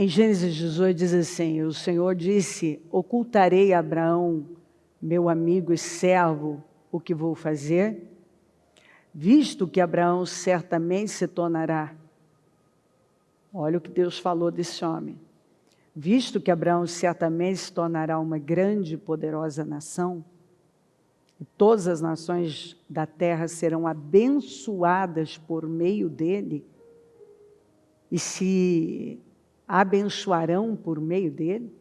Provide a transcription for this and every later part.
Em Gênesis 18 diz assim, o Senhor disse, ocultarei a Abraão, meu amigo e servo, o que vou fazer, visto que Abraão certamente se tornará. Olha o que Deus falou desse homem. Visto que Abraão certamente se tornará uma grande e poderosa nação, e todas as nações da terra serão abençoadas por meio dele, e se abençoarão por meio dele,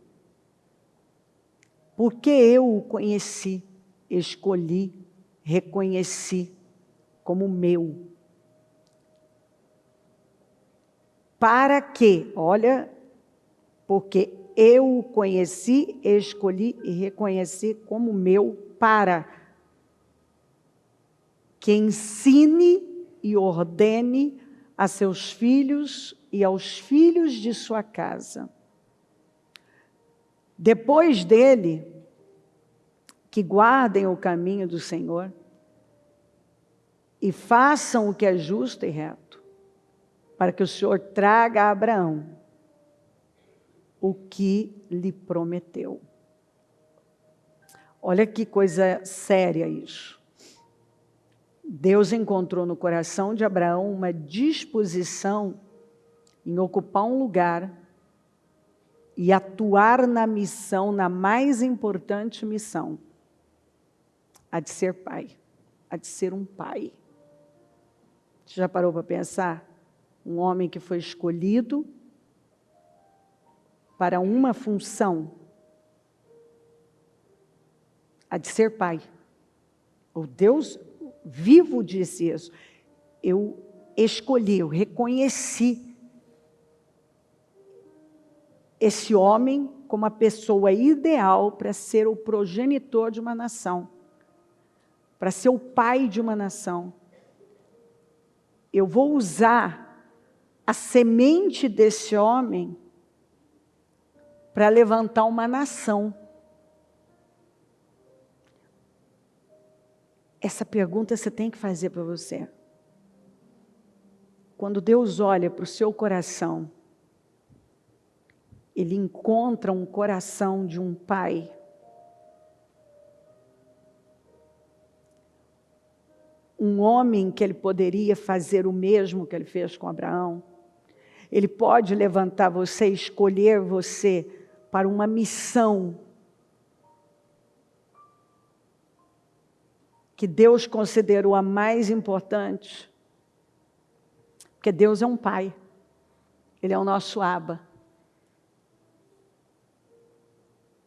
porque eu o conheci, escolhi, reconheci como meu. Para que, olha, porque eu o conheci, escolhi e reconheci como meu, para que ensine e ordene a seus filhos e aos filhos de sua casa. Depois dele, que guardem o caminho do Senhor e façam o que é justo e reto, para que o Senhor traga a Abraão o que lhe prometeu. Olha que coisa séria isso. Deus encontrou no coração de Abraão uma disposição em ocupar um lugar e atuar na missão, na mais importante missão, a de ser pai, a de ser um pai. Você já parou para pensar? Um homem que foi escolhido para uma função, a de ser pai. O Deus vivo disse isso. Eu escolhi, eu reconheci esse homem como a pessoa ideal para ser o progenitor de uma nação, para ser o pai de uma nação. Eu vou usar a semente desse homem para levantar uma nação. Essa pergunta você tem que fazer para você. Quando Deus olha para o seu coração, Ele encontra um coração de um pai. Um homem que ele poderia fazer o mesmo que ele fez com Abraão. Ele pode levantar você, escolher você para uma missão que Deus considerou a mais importante. Porque Deus é um pai. Ele é o nosso Abba.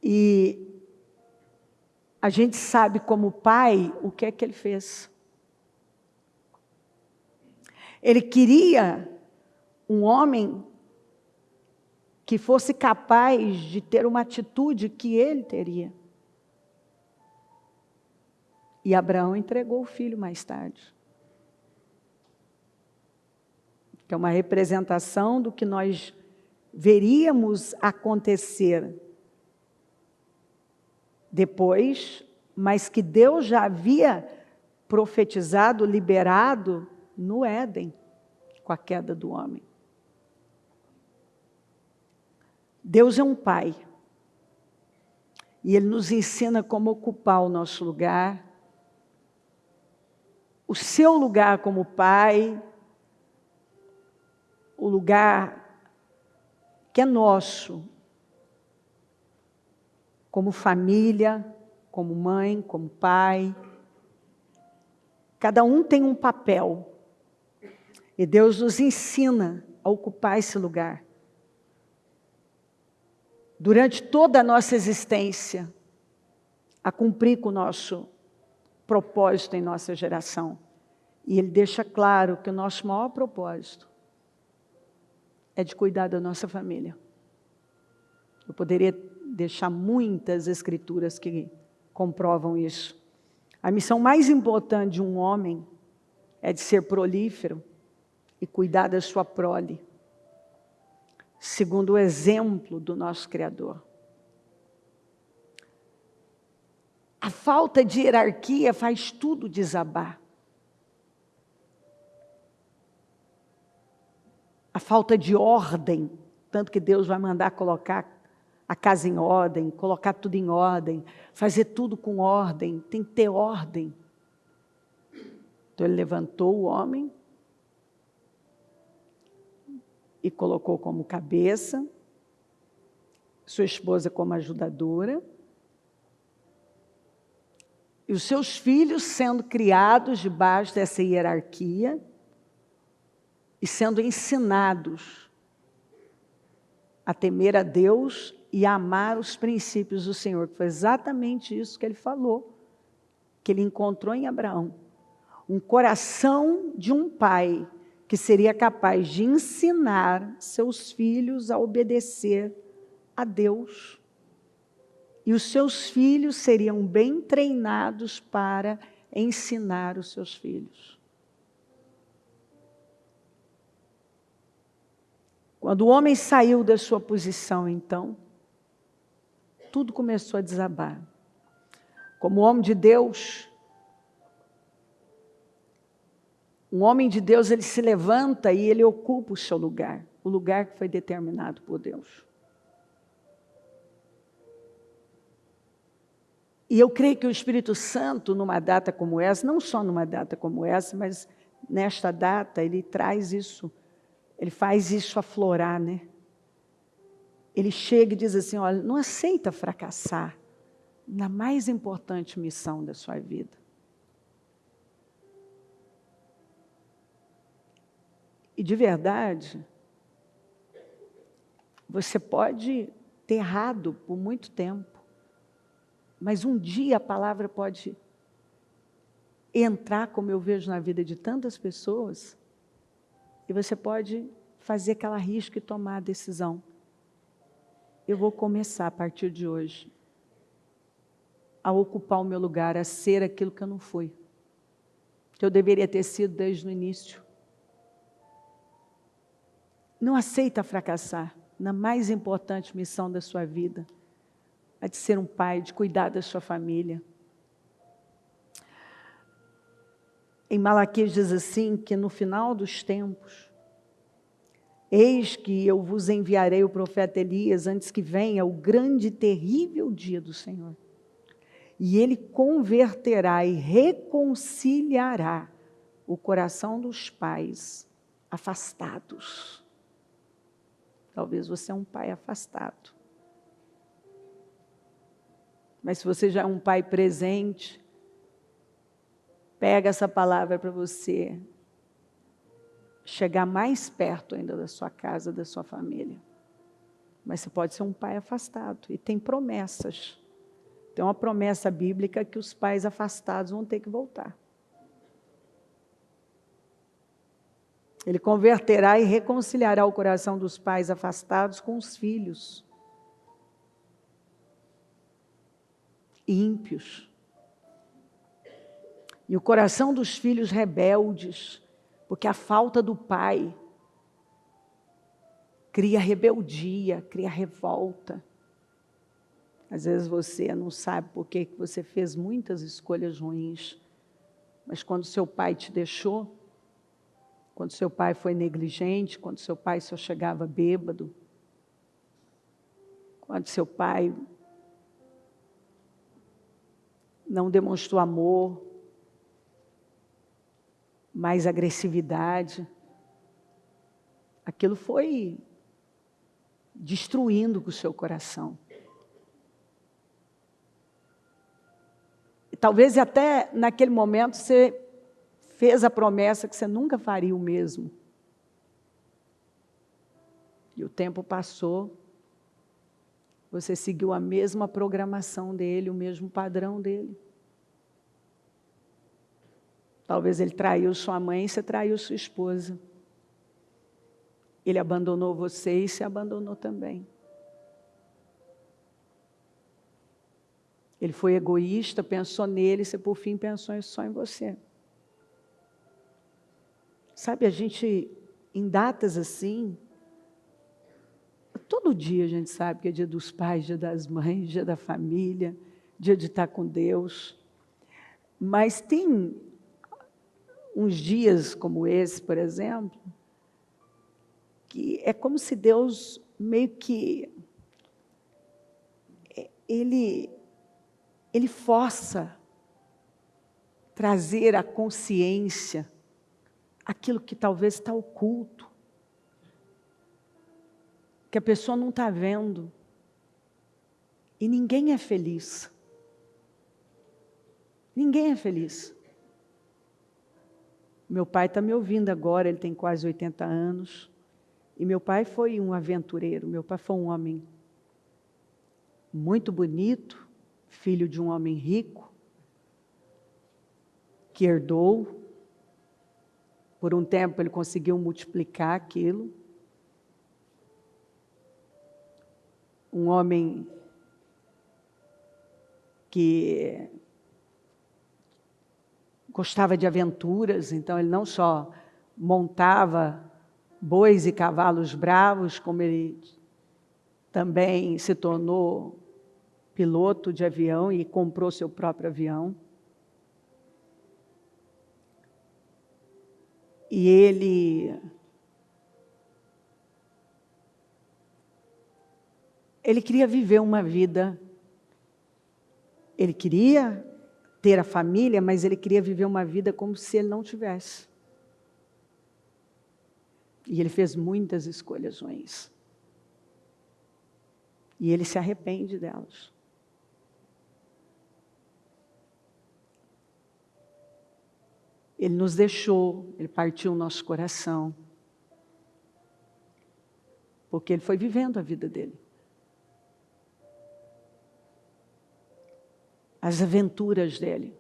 E a gente sabe como pai o que é que ele fez. Ele queria um homem que fosse capaz de ter uma atitude que ele teria. E Abraão entregou o filho mais tarde. Que é uma representação do que nós veríamos acontecer depois, mas que Deus já havia profetizado, liberado no Éden, com a queda do homem. Deus é um pai. E Ele nos ensina como ocupar o nosso lugar, o seu lugar como pai, o lugar que é nosso, como família, como mãe, como pai. Cada um tem um papel. E Deus nos ensina a ocupar esse lugar. Durante toda a nossa existência, a cumprir com o nosso propósito em nossa geração. E Ele deixa claro que o nosso maior propósito é de cuidar da nossa família. Eu poderia deixar muitas escrituras que comprovam isso. A missão mais importante de um homem é de ser prolífero e cuidar da sua prole, segundo o exemplo do nosso Criador. A falta de hierarquia faz tudo desabar. A falta de ordem Tanto que Deus vai mandar colocar a casa em ordem, colocar tudo em ordem, fazer tudo com ordem, tem que ter ordem. Então ele levantou o homem e colocou como cabeça, sua esposa como ajudadora, e os seus filhos sendo criados debaixo dessa hierarquia e sendo ensinados a temer a Deus e a amar os princípios do Senhor, que foi exatamente isso que ele falou, que ele encontrou em Abraão. Um coração de um pai que seria capaz de ensinar seus filhos a obedecer a Deus. E os seus filhos seriam bem treinados para ensinar os seus filhos. Quando o homem saiu da sua posição, então, tudo começou a desabar. Como homem de Deus, um homem de Deus, ele se levanta e ele ocupa o seu lugar, o lugar que foi determinado por Deus. E eu creio que o Espírito Santo, numa data como essa, não só numa data como essa, mas nesta data, ele traz isso, ele faz isso aflorar, né? Ele chega e diz assim, olha, não aceita fracassar na mais importante missão da sua vida. E de verdade, você pode ter errado por muito tempo, mas um dia a palavra pode entrar, como eu vejo na vida de tantas pessoas, e você pode fazer aquela risca e tomar a decisão. Eu vou começar a partir de hoje a ocupar o meu lugar, a ser aquilo que eu não fui, que eu deveria ter sido desde o início. Não aceita fracassar na mais importante missão da sua vida, a de ser um pai, de cuidar da sua família. Em Malaquias diz assim, que no final dos tempos, eis que eu vos enviarei o profeta Elias, antes que venha o grande e terrível dia do Senhor. E ele converterá e reconciliará o coração dos pais afastados. Talvez você é um pai afastado. Mas se você já é um pai presente, pega essa palavra para você chegar mais perto ainda da sua casa, da sua família. Mas você pode ser um pai afastado. E tem promessas. Tem uma promessa bíblica que os pais afastados vão ter que voltar. Ele converterá e reconciliará o coração dos pais afastados com os filhos ímpios. E o coração dos filhos rebeldes, porque a falta do pai cria rebeldia, cria revolta. Às vezes você não sabe por que você fez muitas escolhas ruins, mas quando seu pai te deixou, quando seu pai foi negligente, quando seu pai só chegava bêbado, quando seu pai não demonstrou amor, mais agressividade, aquilo foi destruindo o seu coração. E talvez até naquele momento você fez a promessa que você nunca faria o mesmo. E o tempo passou, você seguiu a mesma programação dele, o mesmo padrão dele. Talvez ele traiu sua mãe e você traiu sua esposa. Ele abandonou você e se abandonou também. Ele foi egoísta, pensou nele, você por fim pensou só em você. Sabe, a gente, em datas assim, todo dia a gente sabe que é dia dos pais, dia das mães, dia da família, dia de estar com Deus. Mas tem uns dias como esse, por exemplo, que é como se Deus meio que ele força trazer à consciência aquilo que talvez está oculto, que a pessoa não está vendo. E ninguém é feliz. Ninguém é feliz. Meu pai está me ouvindo agora, ele tem quase 80 anos. E meu pai foi um aventureiro, meu pai foi um homem muito bonito, filho de um homem rico, que herdou. Por um tempo ele conseguiu multiplicar aquilo. Um homem que gostava de aventuras, então ele não só montava bois e cavalos bravos, como ele também se tornou piloto de avião e comprou seu próprio avião. E ele queria viver uma vida, ele queria ter a família, mas ele queria viver uma vida como se ele não tivesse. E ele fez muitas escolhas ruins. E ele se arrepende delas. Ele nos deixou, ele partiu o nosso coração. Porque ele foi vivendo a vida dele. As aventuras dele.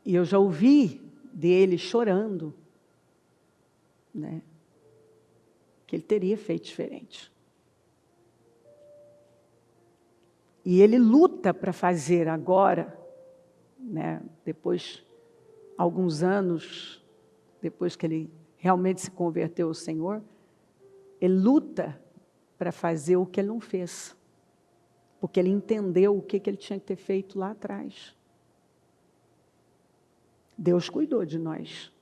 E eu já ouvi dele chorando, né, que ele teria feito diferente. E ele luta para fazer agora, né, depois, alguns anos, depois que ele realmente se converteu ao Senhor, ele luta para fazer o que ele não fez. Porque ele entendeu o que ele tinha que ter feito lá atrás. Deus cuidou de nós.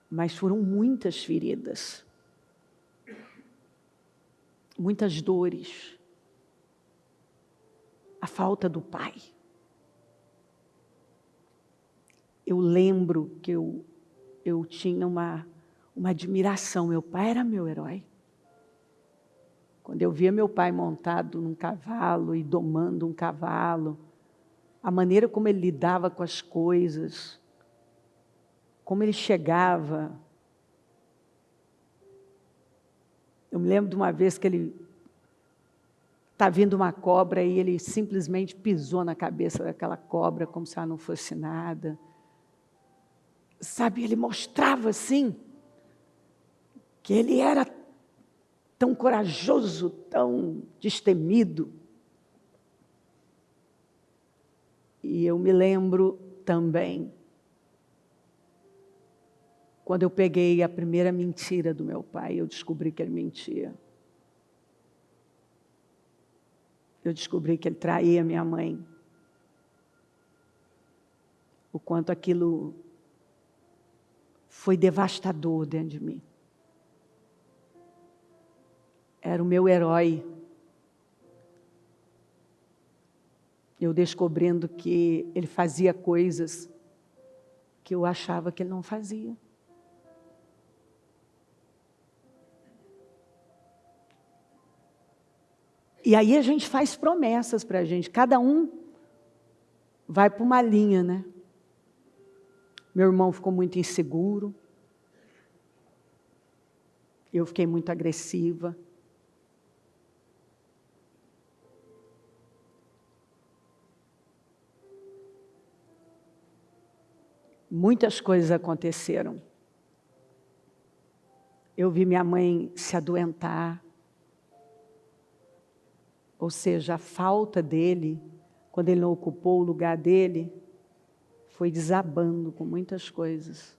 Mas foram muitas feridas. Muitas dores. A falta do pai. Eu lembro que eu tinha uma admiração. Meu pai era meu herói. Quando eu via meu pai montado num cavalo e domando um cavalo, a maneira como ele lidava com as coisas, como ele chegava. Eu me lembro de uma vez que ele está vindo uma cobra e ele simplesmente pisou na cabeça daquela cobra como se ela não fosse nada. Sabe, ele mostrava assim que ele era tão corajoso, tão destemido. E eu me lembro também, quando eu peguei a primeira mentira do meu pai, eu descobri que ele mentia. Eu descobri que ele traía minha mãe. O quanto aquilo foi devastador dentro de mim. Era o meu herói. Eu descobrindo que ele fazia coisas que eu achava que ele não fazia. E aí a gente faz promessas para a gente. Cada um vai para uma linha, né? Meu irmão ficou muito inseguro. Eu fiquei muito agressiva. Muitas coisas aconteceram. Eu vi minha mãe se adoentar. Ou seja, a falta dele, quando ele não ocupou o lugar dele, foi desabando com muitas coisas.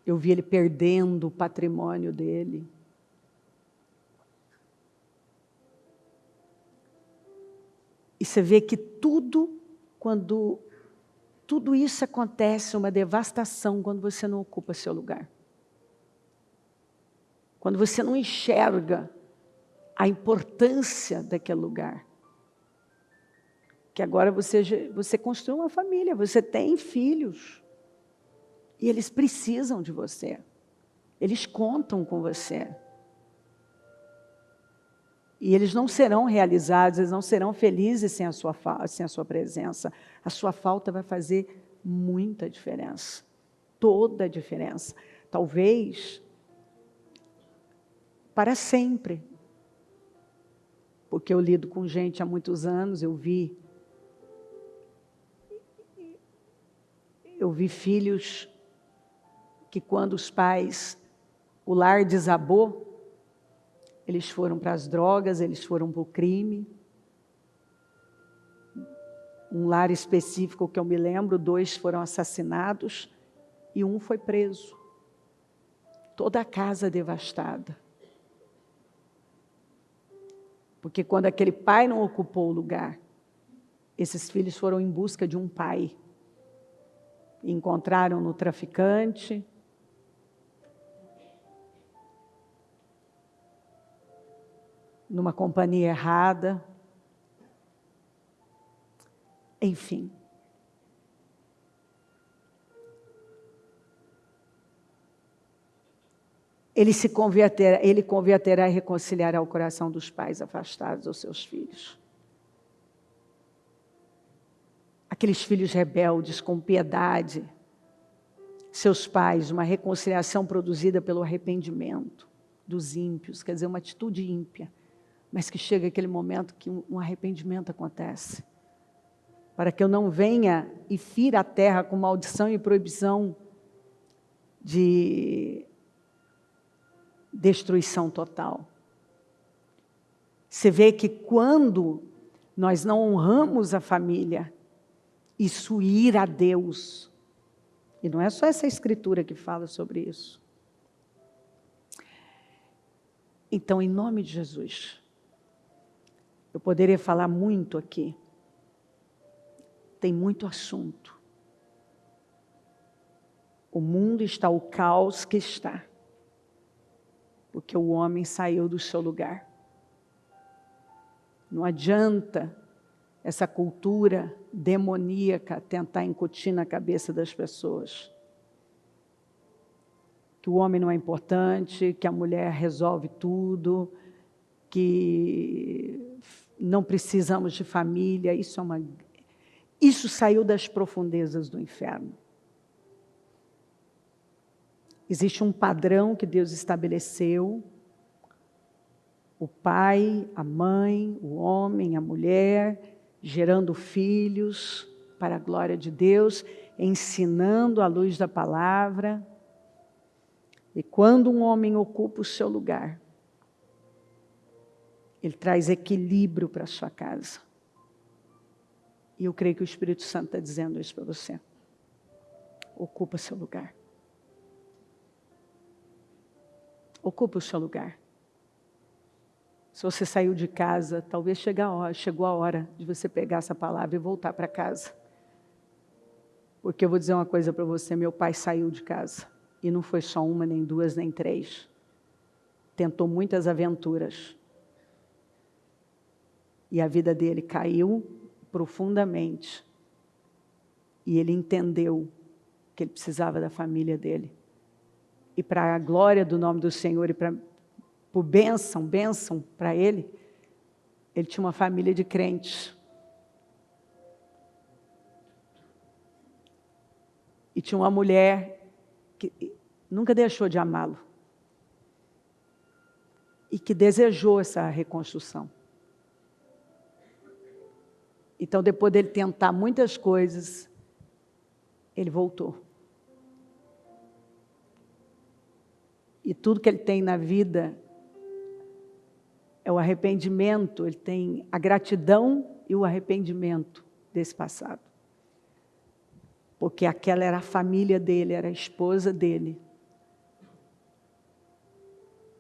Eu vi ele perdendo o patrimônio dele. E você vê que tudo, quando tudo isso acontece, uma devastação, quando você não ocupa seu lugar. Quando você não enxerga a importância daquele lugar. Que agora você construiu uma família, você tem filhos. E eles precisam de você. Eles contam com você. E eles não serão realizados, eles não serão felizes sem a sua presença. A sua falta vai fazer muita diferença. Toda a diferença. Talvez para sempre. Porque eu lido com gente há muitos anos, eu vi filhos que quando os pais, o lar desabou, eles foram para as drogas, eles foram para o crime. Um lar específico que eu me lembro, 2 foram assassinados e 1 foi preso. Toda a casa devastada. Porque quando aquele pai não ocupou o lugar, esses filhos foram em busca de um pai. Encontraram no traficante, numa companhia errada, enfim. Ele converterá e reconciliará o coração dos pais afastados aos seus filhos. Aqueles filhos rebeldes, com piedade, seus pais, uma reconciliação produzida pelo arrependimento dos ímpios, quer dizer, uma atitude ímpia, mas que chega aquele momento que um arrependimento acontece. Para que eu não venha e fira a terra com maldição e proibição de destruição total. Você vê que quando nós não honramos a família, isso ira a Deus. E não é só essa escritura que fala sobre isso. Então, em nome de Jesus, eu poderia falar muito aqui. Tem muito assunto. O mundo está o caos que está. Porque o homem saiu do seu lugar. Não adianta essa cultura demoníaca tentar incutir na cabeça das pessoas. Que o homem não é importante, que a mulher resolve tudo, que não precisamos de família. Isso saiu das profundezas do inferno. Existe um padrão que Deus estabeleceu. O pai, a mãe, o homem, a mulher, gerando filhos para a glória de Deus, ensinando à luz da palavra. E quando um homem ocupa o seu lugar, ele traz equilíbrio para a sua casa. E eu creio que o Espírito Santo está dizendo isso para você. Ocupa seu lugar. Ocupa o seu lugar. Se você saiu de casa, talvez chegou a hora de você pegar essa palavra e voltar para casa. Porque eu vou dizer uma coisa para você, meu pai saiu de casa. E não foi só 1, nem 2, nem 3. Tentou muitas aventuras. E a vida dele caiu profundamente. E ele entendeu que ele precisava da família dele. E para a glória do nome do Senhor e por bênção para ele, ele tinha uma família de crentes. E tinha uma mulher que nunca deixou de amá-lo. E que desejou essa reconstrução. Então, depois dele tentar muitas coisas, ele voltou. E tudo que ele tem na vida é o arrependimento, ele tem a gratidão e o arrependimento desse passado. Porque aquela era a família dele, era a esposa dele.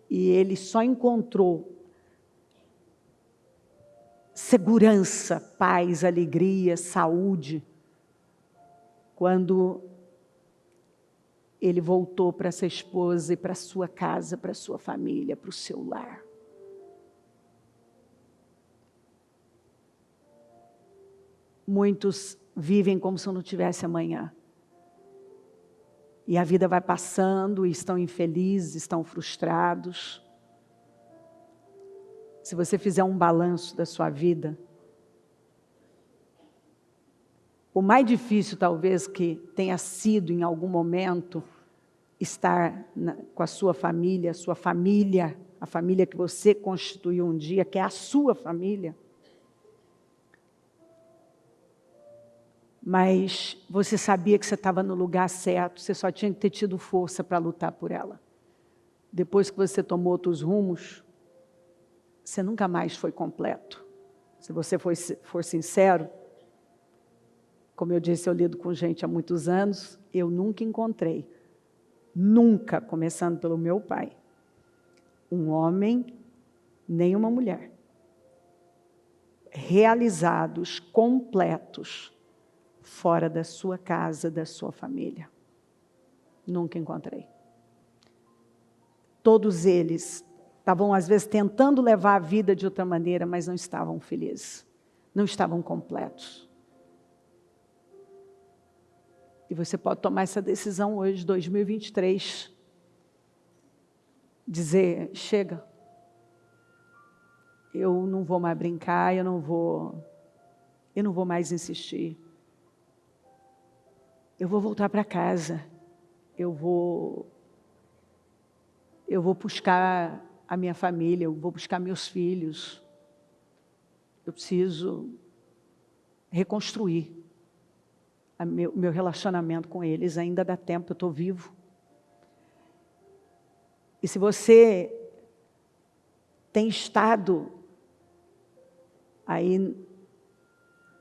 E ele só encontrou segurança, paz, alegria, saúde, quando ele voltou para essa esposa e para a sua casa, para a sua família, para o seu lar. Muitos vivem como se não tivesse amanhã. E a vida vai passando e estão infelizes, estão frustrados. Se você fizer um balanço da sua vida, o mais difícil talvez que tenha sido em algum momento estar com a sua família, a família que você constituiu um dia, que é a sua família. Mas você sabia que você estava no lugar certo, você só tinha que ter tido força para lutar por ela. Depois que você tomou outros rumos, você nunca mais foi completo. Se você for sincero, como eu disse, eu lido com gente há muitos anos, eu nunca encontrei, nunca, começando pelo meu pai, um homem nem uma mulher, realizados, completos, fora da sua casa, da sua família. Nunca encontrei. Todos eles estavam, às vezes, tentando levar a vida de outra maneira, mas não estavam felizes, não estavam completos. E você pode tomar essa decisão hoje, 2023, dizer, chega, eu não vou mais brincar, eu não vou mais insistir. Eu vou voltar para casa, eu vou buscar a minha família, eu vou buscar meus filhos. Eu preciso reconstruir meu relacionamento com eles, ainda dá tempo, eu estou vivo. E se você tem estado aí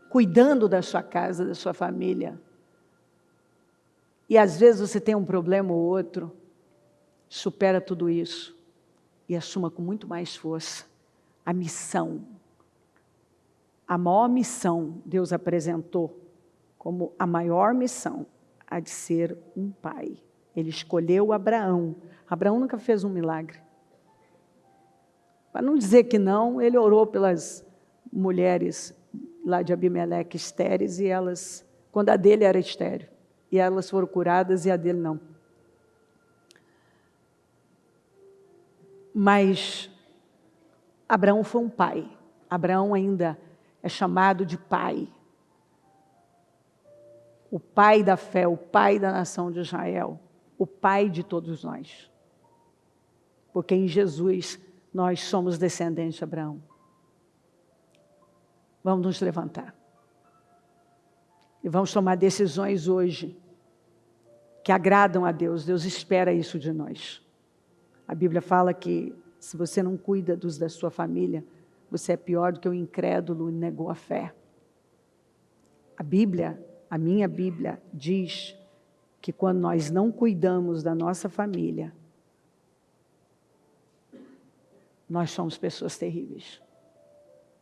cuidando da sua casa, da sua família, e às vezes você tem um problema ou outro, supera tudo isso e assuma com muito mais força a missão. A maior missão Deus apresentou como a maior missão, a de ser um pai. Ele escolheu Abraão. Abraão nunca fez um milagre. Para não dizer que não, ele orou pelas mulheres lá de Abimeleque estéreis, e elas, quando a dele era estéril, e elas foram curadas e a dele não. Mas Abraão foi um pai. Abraão ainda é chamado de pai. O pai da fé, o pai da nação de Israel, o pai de todos nós. Porque em Jesus nós somos descendentes de Abraão. Vamos nos levantar. E vamos tomar decisões hoje que agradam a Deus. Deus espera isso de nós. A Bíblia fala que se você não cuida dos da sua família, você é pior do que o incrédulo e negou a fé. A Bíblia, a minha Bíblia, diz que quando nós não cuidamos da nossa família, nós somos pessoas terríveis.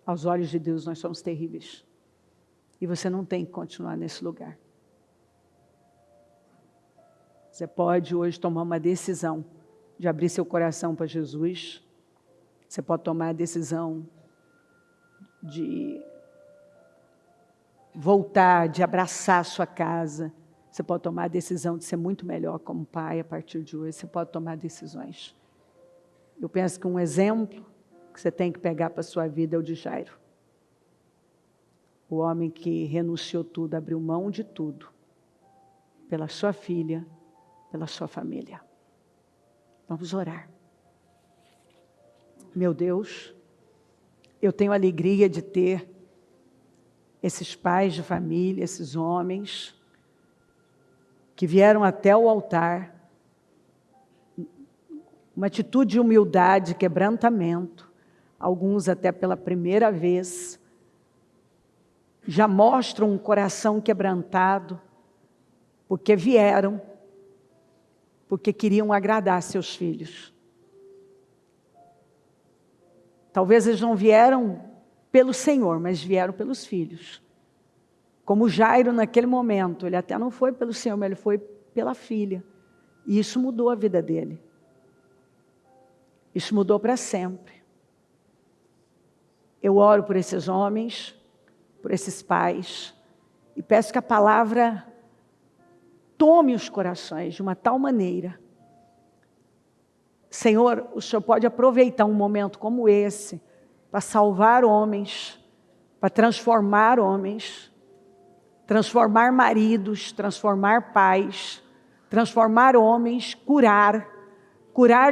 Aos olhos de Deus, nós somos terríveis. E você não tem que continuar nesse lugar. Você pode hoje tomar uma decisão de abrir seu coração para Jesus. Você pode tomar a decisão de voltar, de abraçar a sua casa. Você pode tomar a decisão de ser muito melhor como pai a partir de hoje. Você pode tomar decisões. Eu penso que um exemplo que você tem que pegar para a sua vida é o de Jairo. O homem que renunciou tudo, abriu mão de tudo, pela sua filha, pela sua família. Vamos orar. Meu Deus, eu tenho a alegria de ter esses pais de família, esses homens, que vieram até o altar, uma atitude de humildade, quebrantamento, alguns até pela primeira vez, já mostram um coração quebrantado, porque vieram, porque queriam agradar seus filhos. Talvez eles não vieram pelo Senhor, mas vieram pelos filhos. Como Jairo naquele momento, ele até não foi pelo Senhor, mas ele foi pela filha. E isso mudou a vida dele. Isso mudou para sempre. Eu oro por esses homens, por esses pais, e peço que a palavra tome os corações de uma tal maneira. Senhor, o Senhor pode aproveitar um momento como esse para salvar homens, para transformar homens, transformar maridos, transformar pais, transformar homens, curar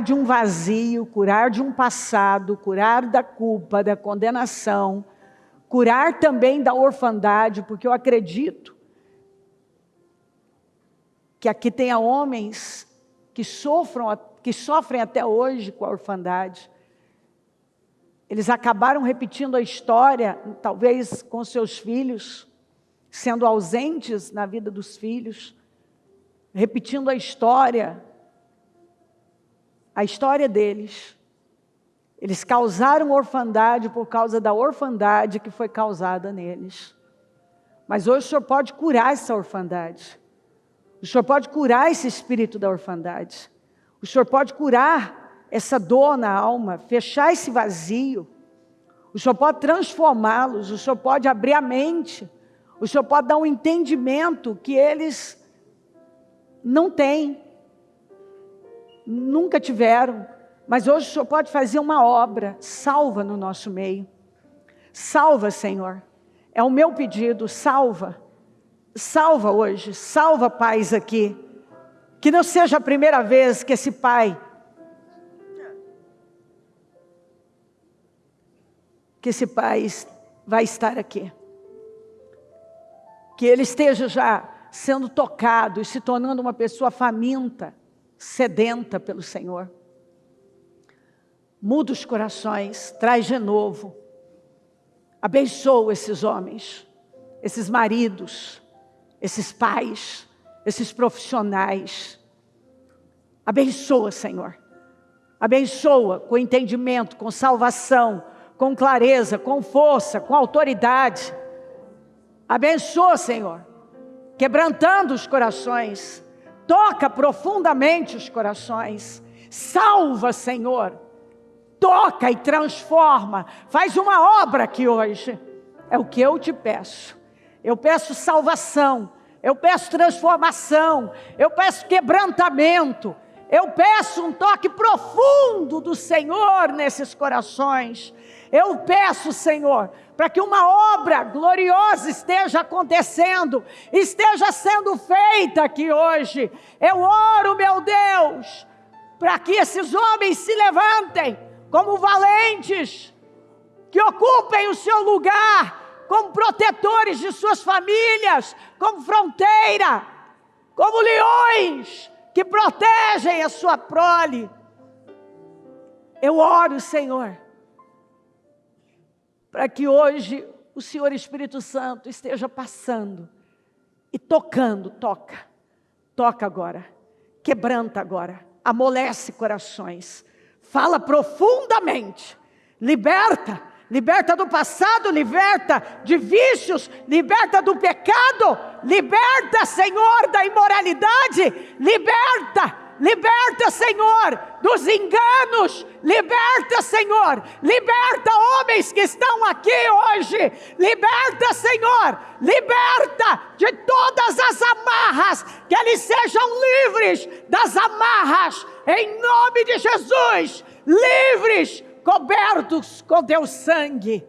de um vazio, curar de um passado, curar da culpa, da condenação, curar também da orfandade, porque eu acredito que aqui tenha homens que sofrem até hoje com a orfandade. Eles acabaram repetindo a história, talvez com seus filhos, sendo ausentes na vida dos filhos, repetindo a história deles. Eles causaram orfandade por causa da orfandade que foi causada neles. Mas hoje o Senhor pode curar essa orfandade. O Senhor pode curar esse espírito da orfandade. O Senhor pode curar essa dor na alma, fechar esse vazio. O Senhor pode transformá-los, o Senhor pode abrir a mente. O Senhor pode dar um entendimento que eles não têm, nunca tiveram, mas hoje o Senhor pode fazer uma obra, salva no nosso meio. Salva, Senhor, é o meu pedido, salva hoje, salva pais aqui, que não seja a primeira vez que esse pai, vai estar aqui, que ele esteja já sendo tocado e se tornando uma pessoa faminta, sedenta pelo Senhor. Muda os corações, traz de novo, abençoa esses homens, esses maridos, esses pais, esses profissionais. Abençoa, Senhor, abençoa com entendimento, com salvação, com clareza, com força, com autoridade. Abençoa, Senhor, quebrantando os corações, toca profundamente os corações, salva, Senhor, toca e transforma, faz uma obra aqui hoje, é o que eu te peço. Eu peço salvação, eu peço transformação, eu peço quebrantamento, eu peço um toque profundo do Senhor nesses corações. Eu peço, Senhor, para que uma obra gloriosa esteja acontecendo, esteja sendo feita aqui hoje. Eu oro, meu Deus, para que esses homens se levantem como valentes, que ocupem o seu lugar como protetores de suas famílias, como fronteira, como leões que protegem a sua prole. Eu oro, Senhor, para que hoje o Senhor Espírito Santo esteja passando e tocando, toca agora, quebranta agora, amolece corações, fala profundamente, liberta do passado, liberta de vícios, liberta do pecado, liberta, Senhor, da imoralidade, liberta, Senhor, dos enganos, liberta, Senhor, liberta homens que estão aqui hoje, liberta, Senhor, liberta de todas as amarras, que eles sejam livres das amarras, em nome de Jesus, livres, cobertos com teu sangue.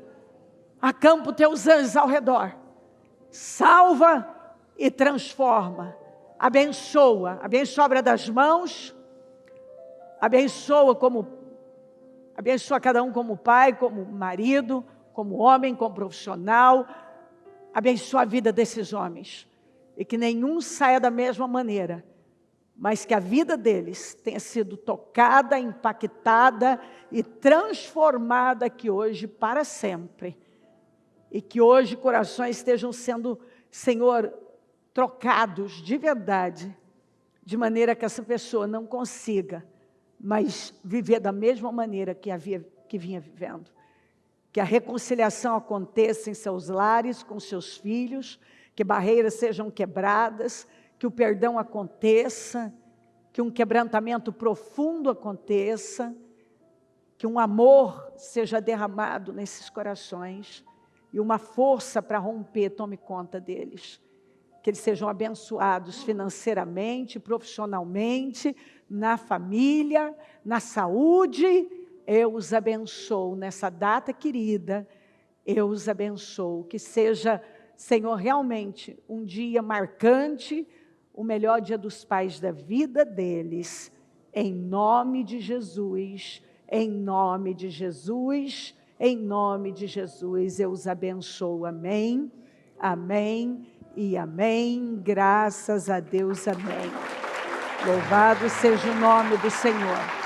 Acampa os teus anjos ao redor, salva e transforma. Abençoa a obra das mãos, abençoa cada um como pai, como marido, como homem, como profissional. Abençoa a vida desses homens, e que nenhum saia da mesma maneira, mas que a vida deles tenha sido tocada, impactada e transformada aqui hoje para sempre. E que hoje corações estejam sendo, Senhor, trocados de verdade, de maneira que essa pessoa não consiga mais viver da mesma maneira que vinha vivendo. Que a reconciliação aconteça em seus lares, com seus filhos, que barreiras sejam quebradas, que o perdão aconteça, que um quebrantamento profundo aconteça, que um amor seja derramado nesses corações e uma força para romper tome conta deles. Que eles sejam abençoados financeiramente, profissionalmente, na família, na saúde. Eu os abençoo nessa data querida, eu os abençoo. Que seja, Senhor, realmente um dia marcante, o melhor dia dos pais da vida deles, em nome de Jesus, em nome de Jesus, em nome de Jesus, eu os abençoo, amém, amém e amém, graças a Deus, amém. Louvado seja o nome do Senhor.